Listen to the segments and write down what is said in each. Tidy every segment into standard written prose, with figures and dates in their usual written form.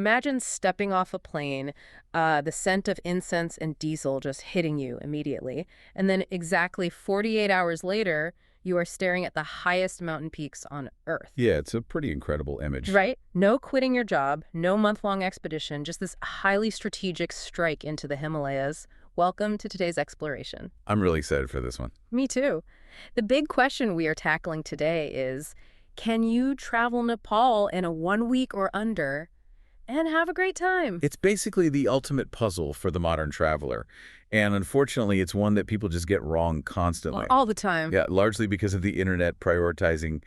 Imagine stepping off a plane, the scent of incense and diesel just hitting you immediately, and then exactly 48 hours later, you are staring at the highest mountain peaks on Earth. Yeah, it's a pretty incredible image. Right? No quitting your job, no month-long expedition, just this highly strategic strike into the Himalayas. Welcome to today's exploration. I'm really excited for this one. Me too. The big question we are tackling today is, can you travel Nepal in a 1 week or under and have a great time? It's basically the ultimate puzzle for the modern traveler. And unfortunately, it's one that people just get wrong constantly. All the time. Yeah, largely because of the internet prioritizing,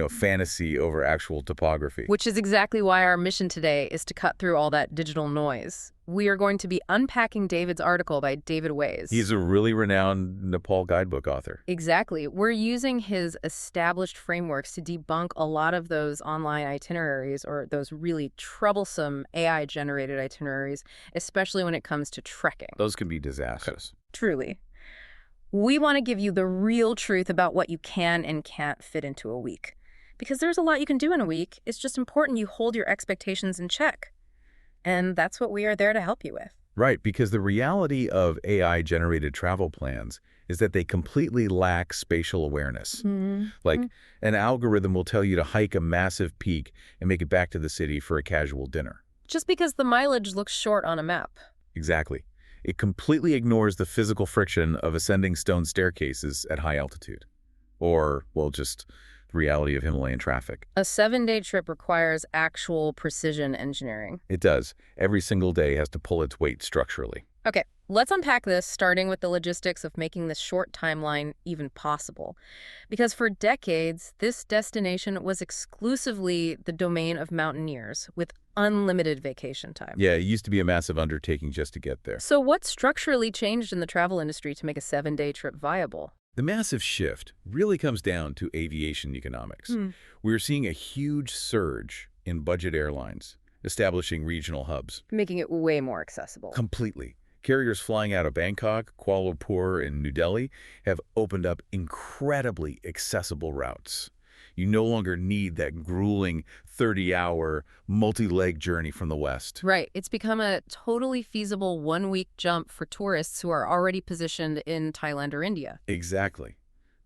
fantasy over actual topography. Which is exactly why our mission today is to cut through all that digital noise. We are going to be unpacking David's article by David Ways. He's a really renowned Nepal guidebook author. Exactly. We're using his established frameworks to debunk a lot of those online itineraries or those really troublesome AI-generated itineraries, especially when it comes to trekking. Those can be disastrous. Truly. We want to give you the real truth about what you can and can't fit into a week. Because there's a lot you can do in a week. It's just important you hold your expectations in check. And that's what we are there to help you with. Right, because the reality of AI-generated travel plans is that they completely lack spatial awareness. Like, an algorithm will tell you to hike a massive peak and make it back to the city for a casual dinner. Just because the mileage looks short on a map. Exactly. It completely ignores the physical friction of ascending stone staircases at high altitude. Or, well, just the reality of Himalayan traffic. A 7-day trip requires actual precision engineering. It does. Every single day has to pull its weight structurally. Okay, let's unpack this, starting with the logistics of making this short timeline even possible. Because for decades, this destination was exclusively the domain of mountaineers with unlimited vacation time. Yeah, it used to be a massive undertaking just to get there. So what structurally changed in the travel industry to make a 7-day trip viable? The massive shift really comes down to aviation economics. We're seeing a huge surge in budget airlines, establishing regional hubs. Making it way more accessible. Completely. Carriers flying out of Bangkok, Kuala Lumpur, and New Delhi have opened up incredibly accessible routes. You no longer need that grueling 30-hour multi-leg journey from the West. Right. It's become a totally feasible 1-week jump for tourists who are already positioned in Thailand or India. Exactly.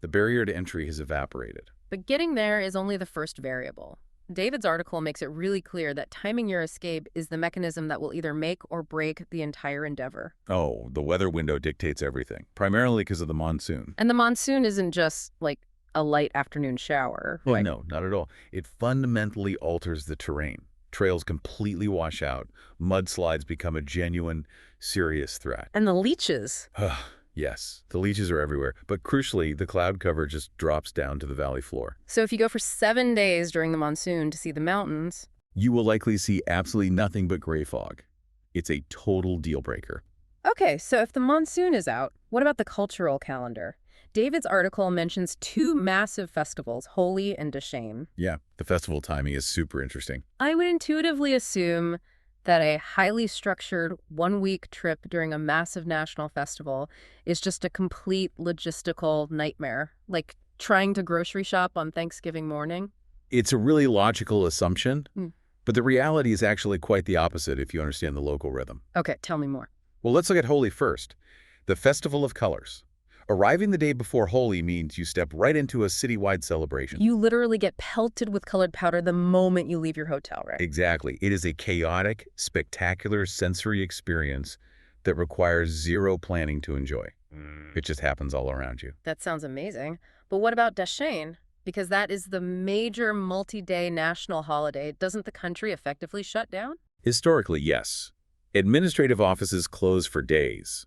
The barrier to entry has evaporated. But getting there is only the first variable. David's article makes it really clear that timing your escape is the mechanism that will either make or break the entire endeavor. Oh, the weather window dictates everything, primarily because of the monsoon. And the monsoon isn't just like a light afternoon shower. Oh, no, not at all. It fundamentally alters the terrain. Trails completely wash out. Mudslides become a genuine, serious threat. And the leeches. Yes, the leeches are everywhere. But crucially, the cloud cover just drops down to the valley floor. So if you go for 7 days during the monsoon to see the mountains, you will likely see absolutely nothing but gray fog. It's a total deal breaker. Okay, so if the monsoon is out, what about the cultural calendar? David's article mentions 2 massive festivals, Holi and Dashain. Yeah, the festival timing is super interesting. I would intuitively assume that a highly structured 1-week trip during a massive national festival is just a complete logistical nightmare, like trying to grocery shop on Thanksgiving morning. It's a really logical assumption, but the reality is actually quite the opposite if you understand the local rhythm. Okay, tell me more. Well, let's look at Holi first, the Festival of Colors. Arriving the day before Holi means you step right into a citywide celebration. You literally get pelted with colored powder the moment you leave your hotel, right? Exactly. It is a chaotic, spectacular sensory experience that requires zero planning to enjoy. It just happens all around you. That sounds amazing. But what about Dashain? Because that is the major multi-day national holiday. Doesn't the country effectively shut down? Historically, yes. Administrative offices close for days.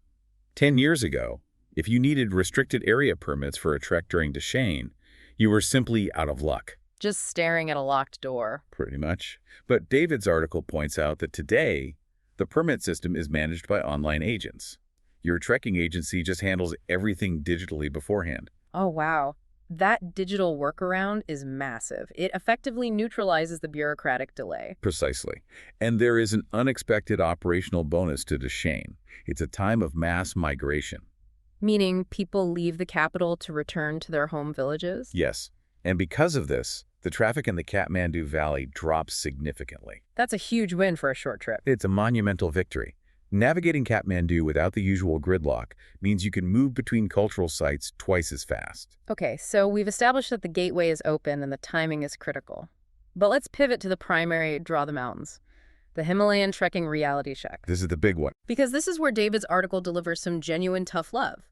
10 years ago, if you needed restricted area permits for a trek during Dashain, you were simply out of luck. Just staring at a locked door. Pretty much. But David's article points out that today, the permit system is managed by online agents. Your trekking agency just handles everything digitally beforehand. Oh, wow. That digital workaround is massive. It effectively neutralizes the bureaucratic delay. Precisely. And there is an unexpected operational bonus to Dashain. It's a time of mass migration. Meaning people leave the capital to return to their home villages? Yes. And because of this, The traffic in the Kathmandu Valley drops significantly. That's a huge win for a short trip. It's a monumental victory. Navigating Kathmandu without the usual gridlock means you can move between cultural sites twice as fast. Okay, so we've established that the gateway is open and the timing is critical. But let's pivot to the primary draw the mountains, the Himalayan trekking reality check. This is the big one. Because this is where David's article delivers some genuine tough love,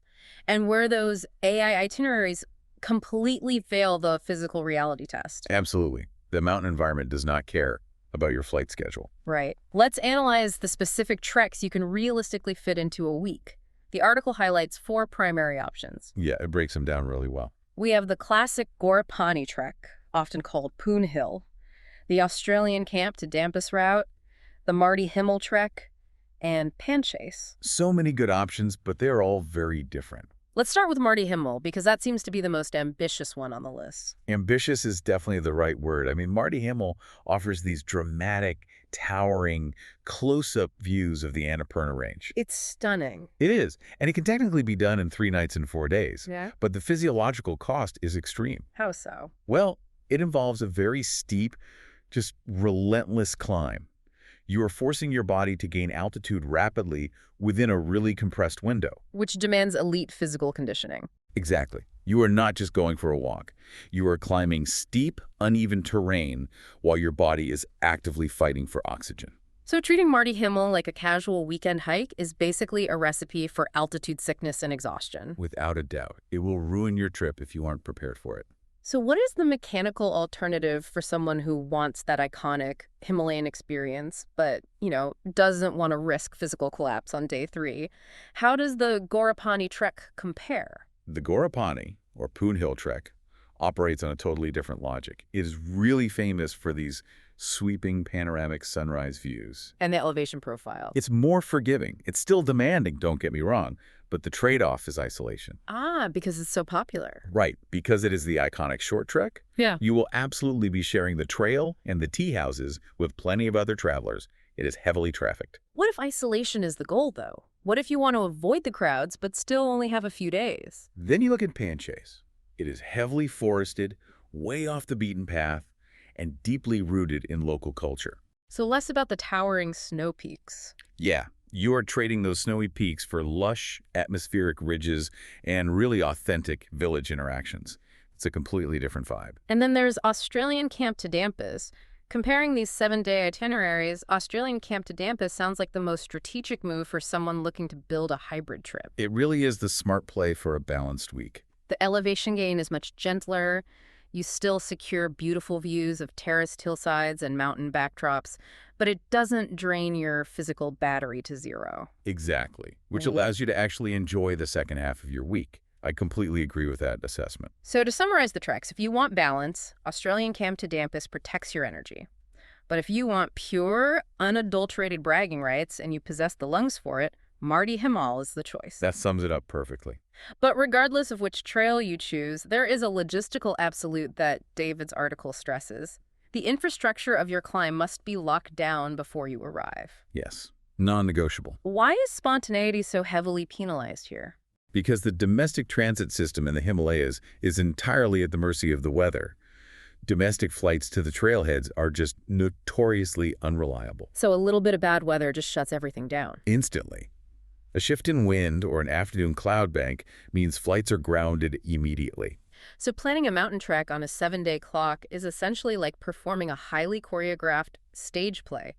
and where those AI itineraries completely fail the physical reality test. Absolutely. The mountain environment does not care about your flight schedule. Right. Let's analyze the specific treks you can realistically fit into a week. The article highlights 4 primary options. Yeah, it breaks them down really well. We have the classic Gorapani trek, often called Poon Hill, the Australian Camp to Dampus route, the Marty Himmel trek, and Panchase. So many good options, but they're all very different. Let's start with Marty Himmel, because that seems to be the most ambitious one on the list. Ambitious is definitely the right word. I mean, Marty Himmel offers these dramatic, towering, close-up views of the Annapurna Range. It's stunning. It is, and it can technically be done in 3 nights and 4 days. Yeah? But the physiological cost is extreme. How so? Well, it involves a very steep, just relentless climb. You are forcing your body to gain altitude rapidly within a really compressed window. Which demands elite physical conditioning. Exactly. You are not just going for a walk. You are climbing steep, uneven terrain while your body is actively fighting for oxygen. So treating Marty Himmel like a casual weekend hike is basically a recipe for altitude sickness and exhaustion. Without a doubt. It will ruin your trip if you aren't prepared for it. So what is the mechanical alternative for someone who wants that iconic Himalayan experience, but, doesn't want to risk physical collapse on day 3? How does the Gorapani trek compare? The Gorapani, or Poon Hill Trek, operates on a totally different logic. It is really famous for these sweeping panoramic sunrise views. And the elevation profile. It's more forgiving. It's still demanding, don't get me wrong, but the trade-off is isolation. Ah, because it's so popular. Right, because it is the iconic short trek, Yeah. you will absolutely be sharing the trail and the tea houses with plenty of other travelers. It is heavily trafficked. What if isolation is the goal, though? What if you want to avoid the crowds but still only have a few days? Then you look at Panchase. It is heavily forested, way off the beaten path, and deeply rooted in local culture. So less about the towering snow peaks. Yeah, you are trading those snowy peaks for lush, atmospheric ridges and really authentic village interactions. It's a completely different vibe. And then there's Australian Camp to Dampus. Comparing these 7-day itineraries, Australian Camp to Dampus sounds like the most strategic move for someone looking to build a hybrid trip. It really is the smart play for a balanced week. The elevation gain is much gentler. You still secure beautiful views of terraced hillsides and mountain backdrops, but it doesn't drain your physical battery to 0. Exactly, which Mhm. allows you to actually enjoy the second half of your week. I completely agree with that assessment. So to summarize the treks, if you want balance, Australian Camp to Dampus protects your energy. But if you want pure, unadulterated bragging rights and you possess the lungs for it, Marty Himmel is the choice. That sums it up perfectly. But regardless of which trail you choose, there is a logistical absolute that David's article stresses. The infrastructure of your climb must be locked down before you arrive. Yes, non-negotiable. Why is spontaneity so heavily penalized here? Because the domestic transit system in the Himalayas is entirely at the mercy of the weather. Domestic flights to the trailheads are just notoriously unreliable. So a little bit of bad weather just shuts everything down. Instantly. A shift in wind or an afternoon cloud bank means flights are grounded immediately. So planning a mountain trek on a 7-day clock is essentially like performing a highly choreographed stage play.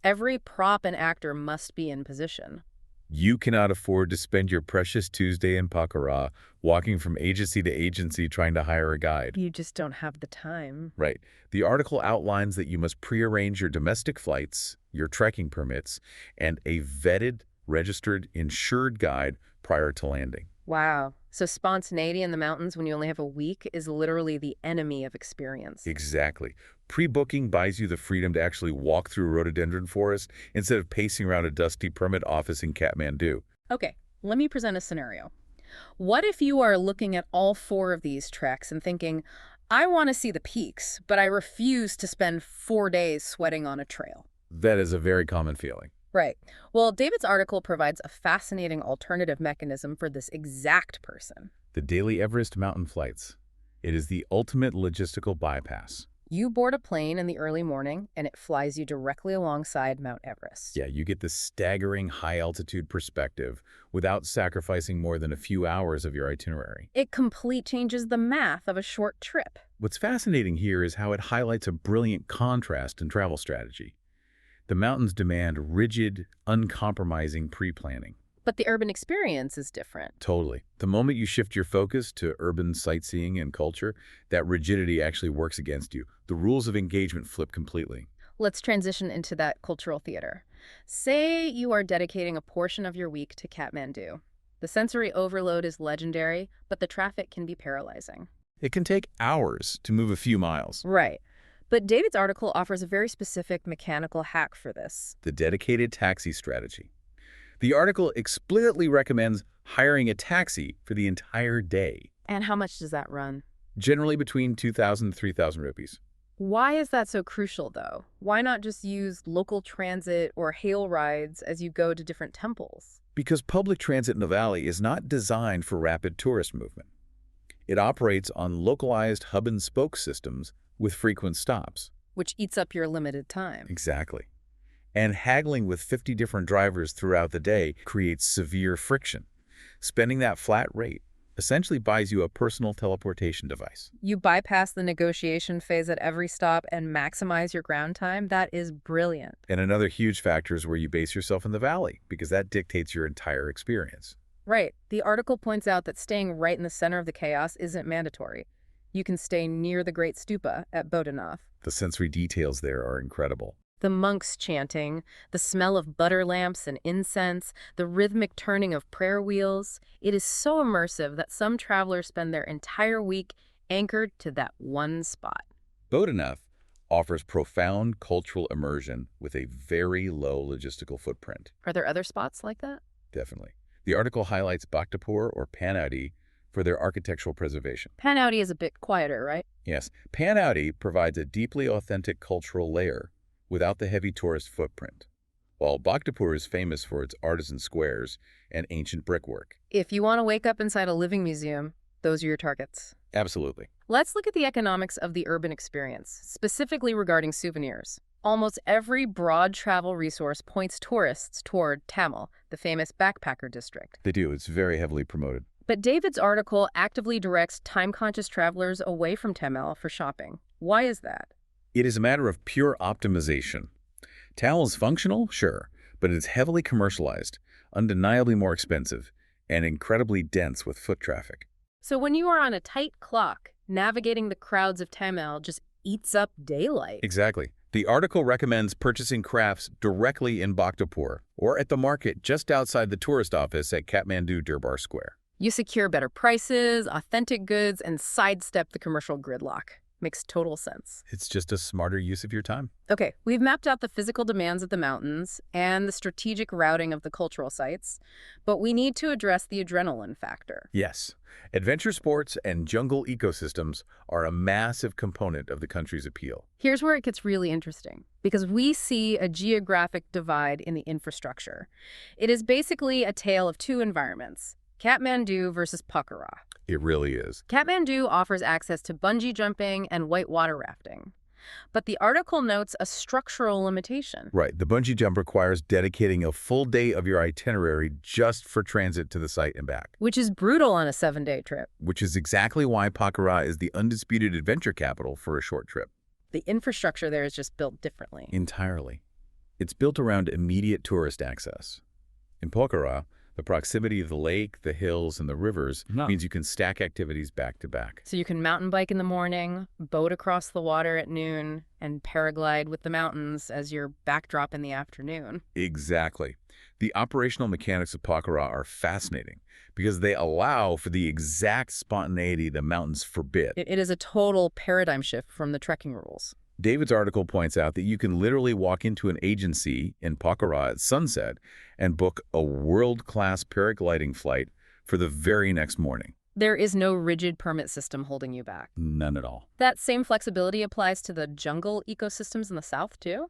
Every prop and actor must be in position. You cannot afford to spend your precious Tuesday in Pokhara walking from agency to agency trying to hire a guide. You just don't have the time. Right. The article outlines that you must prearrange your domestic flights, your trekking permits, and a vetted, registered, insured guide prior to landing. Wow. So spontaneity in the mountains when you only have a week is literally the enemy of experience. Exactly. Pre-booking buys you the freedom to actually walk through a rhododendron forest instead of pacing around a dusty permit office in Kathmandu. Okay, let me present a scenario. What if you are looking at all 4 of these treks and thinking, I want to see the peaks, but I refuse to spend 4 days sweating on a trail? That is a very common feeling. Right. Well, David's article provides a fascinating alternative mechanism for this exact person. The daily Everest mountain flights. It is the ultimate logistical bypass. You board a plane in the early morning, and it flies you directly alongside Mount Everest. Yeah, you get the staggering high-altitude perspective without sacrificing more than a few hours of your itinerary. It complete changes the math of a short trip. What's fascinating here is how it highlights a brilliant contrast in travel strategy. The mountains demand rigid, uncompromising pre-planning. But the urban experience is different. Totally. The moment you shift your focus to urban sightseeing and culture, that rigidity actually works against you. The rules of engagement flip completely. Let's transition into that cultural theater. Say you are dedicating a portion of your week to Kathmandu. The sensory overload is legendary, but the traffic can be paralyzing. It can take hours to move a few miles. Right. But David's article offers a very specific mechanical hack for this. The dedicated taxi strategy. The article explicitly recommends hiring a taxi for the entire day, And how much does that run? generally between 2,000 to 3,000 rupees. Why is that so crucial, though? Why not just use local transit or hail rides as you go to different temples? Because public transit in the valley is not designed for rapid tourist movement. It operates on localized hub-and-spoke systems with frequent stops. Which eats up your limited time. Exactly. And haggling with 50 different drivers throughout the day creates severe friction. Spending that flat rate essentially buys you a personal teleportation device. You bypass the negotiation phase at every stop and maximize your ground time. That is brilliant. And another huge factor is where you base yourself in the valley, because that dictates your entire experience. Right. The article points out that staying right in the center of the chaos isn't mandatory. You can stay near the Great Stupa at Bodhanath. The sensory details there are incredible. The monks chanting, the smell of butter lamps and incense, the rhythmic turning of prayer wheels. It is so immersive that some travelers spend their entire week anchored to that one spot. Bodhanath offers profound cultural immersion with a very low logistical footprint. Are there other spots like that? Definitely. The article highlights Bhaktapur or Panaudi for their architectural preservation. Panaudi is a bit quieter, right? Yes, Panaudi provides a deeply authentic cultural layer without the heavy tourist footprint, while Bhaktapur is famous for its artisan squares and ancient brickwork. If you want to wake up inside a living museum, those are your targets. Absolutely. Let's look at the economics of the urban experience, specifically regarding souvenirs. Almost every broad travel resource points tourists toward Tamil, the famous backpacker district. They do. It's very heavily promoted. But David's article actively directs time-conscious travelers away from Tamil for shopping. Why is that? It is a matter of pure optimization. Tamil is functional, sure, but it's heavily commercialized, undeniably more expensive, and incredibly dense with foot traffic. So when you are on a tight clock, navigating the crowds of Tamil just eats up daylight. Exactly. The article recommends purchasing crafts directly in Bhaktapur or at the market just outside the tourist office at Kathmandu Durbar Square. You secure better prices, authentic goods, and sidestep the commercial gridlock. Makes total sense. It's just a smarter use of your time. Okay, we've mapped out the physical demands of the mountains and the strategic routing of the cultural sites, but we need to address the adrenaline factor. Yes, adventure sports and jungle ecosystems are a massive component of the country's appeal. Here's where it gets really interesting, because we see a geographic divide in the infrastructure. It is basically a tale of two environments, Kathmandu versus Pokhara. It really is. Kathmandu offers access to bungee jumping and whitewater rafting. But the article notes a structural limitation. Right. The bungee jump requires dedicating a full day of your itinerary just for transit to the site and back. Which is brutal on a 7-day trip. Which is exactly why Pokhara is the undisputed adventure capital for a short trip. The infrastructure there is just built differently. Entirely. It's built around immediate tourist access. In Pokhara, the proximity of the lake, the hills, and the rivers means you can stack activities back to back. So you can mountain bike in the morning, boat across the water at noon, and paraglide with the mountains as your backdrop in the afternoon. Exactly. The operational mechanics of Pokhara are fascinating because they allow for the exact spontaneity the mountains forbid. It is a total paradigm shift from the trekking rules. David's article points out that you can literally walk into an agency in Pokhara at sunset and book a world-class paragliding flight for the very next morning. There is no rigid permit system holding you back. None at all. That same flexibility applies to the jungle ecosystems in the south, too.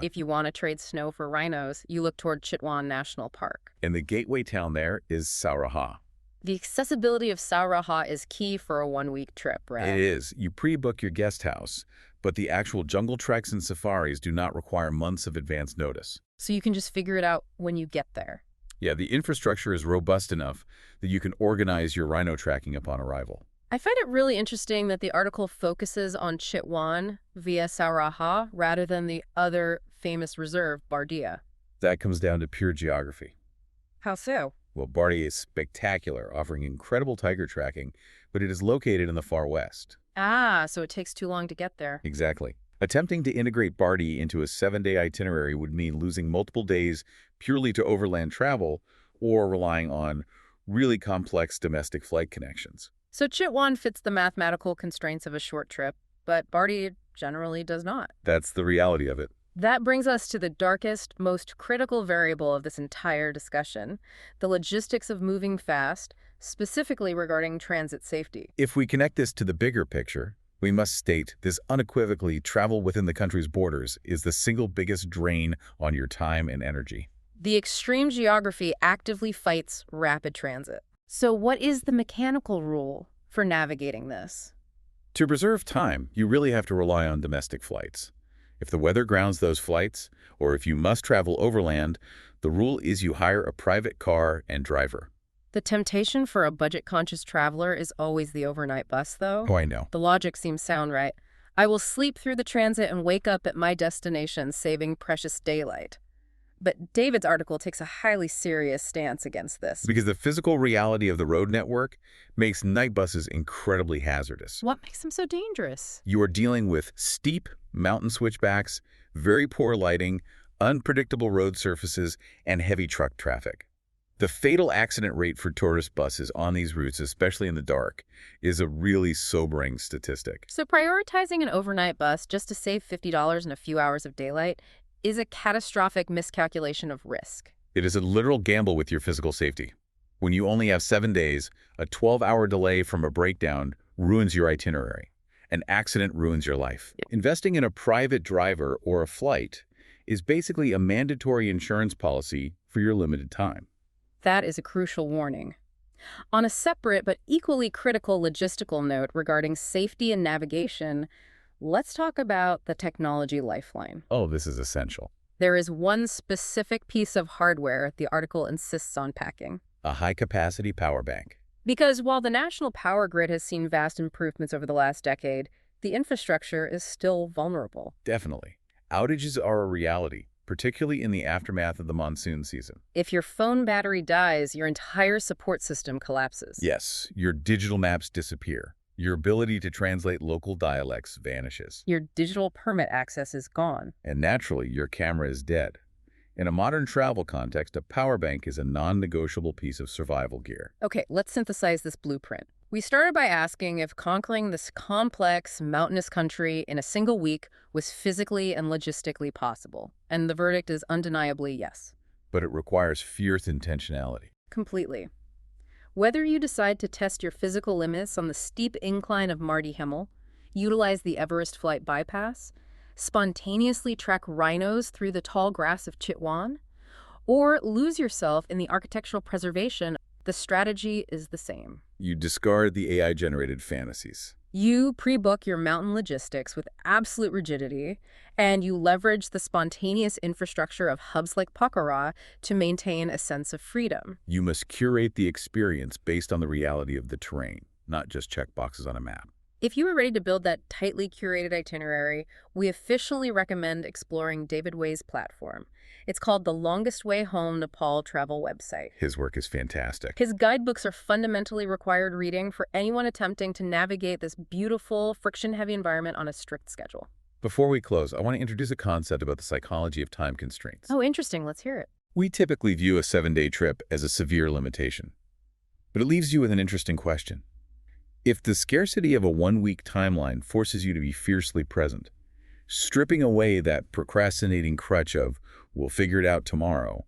If you want to trade snow for rhinos, you look toward Chitwan National Park. And the gateway town there is Sauraha. The accessibility of Sauraha is key for a one-week trip, It right? is. You pre-book your guest house, but the actual jungle treks and safaris do not require months of advance notice. So you can just figure it out when you get there. Yeah, the infrastructure is robust enough that you can organize your rhino tracking upon arrival. I find it really interesting that the article focuses on Chitwan via Sauraha rather than the other famous reserve, Bardia. That comes down to pure geography. How so? Well, Bardia is spectacular, offering incredible tiger tracking, but it is located in the far west. Ah, so it takes too long to get there. Exactly. Attempting to integrate Bardia into a 7-day itinerary would mean losing multiple days purely to overland travel or relying on really complex domestic flight connections. So Chitwan fits the mathematical constraints of a short trip, but Bardia generally does not. That's the reality of it. That brings us to the darkest, most critical variable of this entire discussion, the logistics of moving fast, specifically regarding transit safety. If we connect this to the bigger picture, we must state this unequivocally travel within the country's borders is the single biggest drain on your time and energy. The extreme geography actively fights rapid transit. So what is the mechanical rule for navigating this? To preserve time, you really have to rely on domestic flights. If the weather grounds those flights, or if you must travel overland, the rule is you hire a private car and driver. The temptation for a budget-conscious traveler is always the overnight bus, though. Oh, I know. The logic seems sound, right? I will sleep through the transit and wake up at my destination, saving precious daylight. But David's article takes a highly serious stance against this. Because the physical reality of the road network makes night buses incredibly hazardous. What makes them so dangerous? You are dealing with steep mountain switchbacks, very poor lighting, unpredictable road surfaces, and heavy truck traffic. The fatal accident rate for tourist buses on these routes, especially in the dark, is a really sobering statistic. So prioritizing an overnight bus just to save $50 in a few hours of daylight is a catastrophic miscalculation of risk. It is a literal gamble with your physical safety. When you only have 7 days, a 12-hour delay from a breakdown ruins your itinerary. An accident ruins your life. Investing in a private driver or a flight is basically a mandatory insurance policy for your limited time. That is a crucial warning. On a separate but equally critical logistical note regarding safety and navigation, let's talk about the technology lifeline. Oh, this is essential. There is one specific piece of hardware the article insists on packing. A high-capacity power bank. Because while the national power grid has seen vast improvements over the last decade, the infrastructure is still vulnerable. Definitely. Outages are a reality, particularly in the aftermath of the monsoon season. If your phone battery dies, your entire support system collapses. Yes, your digital maps disappear. Your ability to translate local dialects vanishes. Your digital permit access is gone. And naturally, your camera is dead. In a modern travel context, a power bank is a non-negotiable piece of survival gear. Okay, let's synthesize this blueprint. We started by asking if conquering this complex, mountainous country in a single week was physically and logistically possible. And the verdict is undeniably yes. But it requires fierce intentionality. Completely. Whether you decide to test your physical limits on the steep incline of Mardi Himmel, utilize the Everest flight bypass, spontaneously trek rhinos through the tall grass of Chitwan, or lose yourself in the architectural preservation, the strategy is the same. You discard the AI-generated fantasies. You pre-book your mountain logistics with absolute rigidity, and you leverage the spontaneous infrastructure of hubs like Pokhara to maintain a sense of freedom. You must curate the experience based on the reality of the terrain, not just check boxes on a map. If you are ready to build that tightly curated itinerary, we officially recommend exploring David Way's platform. It's called the Longest Way Home Nepal travel website. His work is fantastic. His guidebooks are fundamentally required reading for anyone attempting to navigate this beautiful, friction-heavy environment on a strict schedule. Before we close, I want to introduce a concept about the psychology of time constraints. Oh, interesting. Let's hear it. We typically view a 7-day trip as a severe limitation, but it leaves you with an interesting question. If the scarcity of a 1-week timeline forces you to be fiercely present, stripping away that procrastinating crutch of, we'll figure it out tomorrow,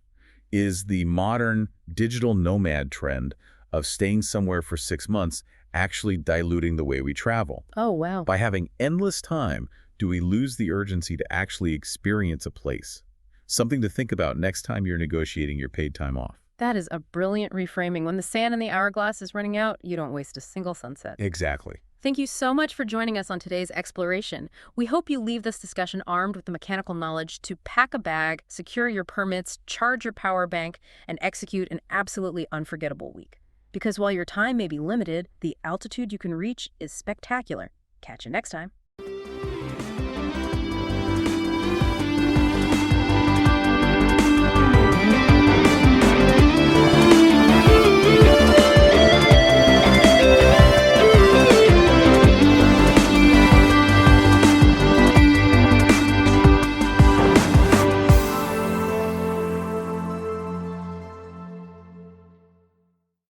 is the modern digital nomad trend of staying somewhere for 6 months actually diluting the way we travel. Oh, wow. By having endless time, do we lose the urgency to actually experience a place? Something to think about next time you're negotiating your paid time off. That is a brilliant reframing. When the sand in the hourglass is running out, you don't waste a single sunset. Exactly. Thank you so much for joining us on today's exploration. We hope you leave this discussion armed with the mechanical knowledge to pack a bag, secure your permits, charge your power bank, and execute an absolutely unforgettable week. Because while your time may be limited, the altitude you can reach is spectacular. Catch you next time.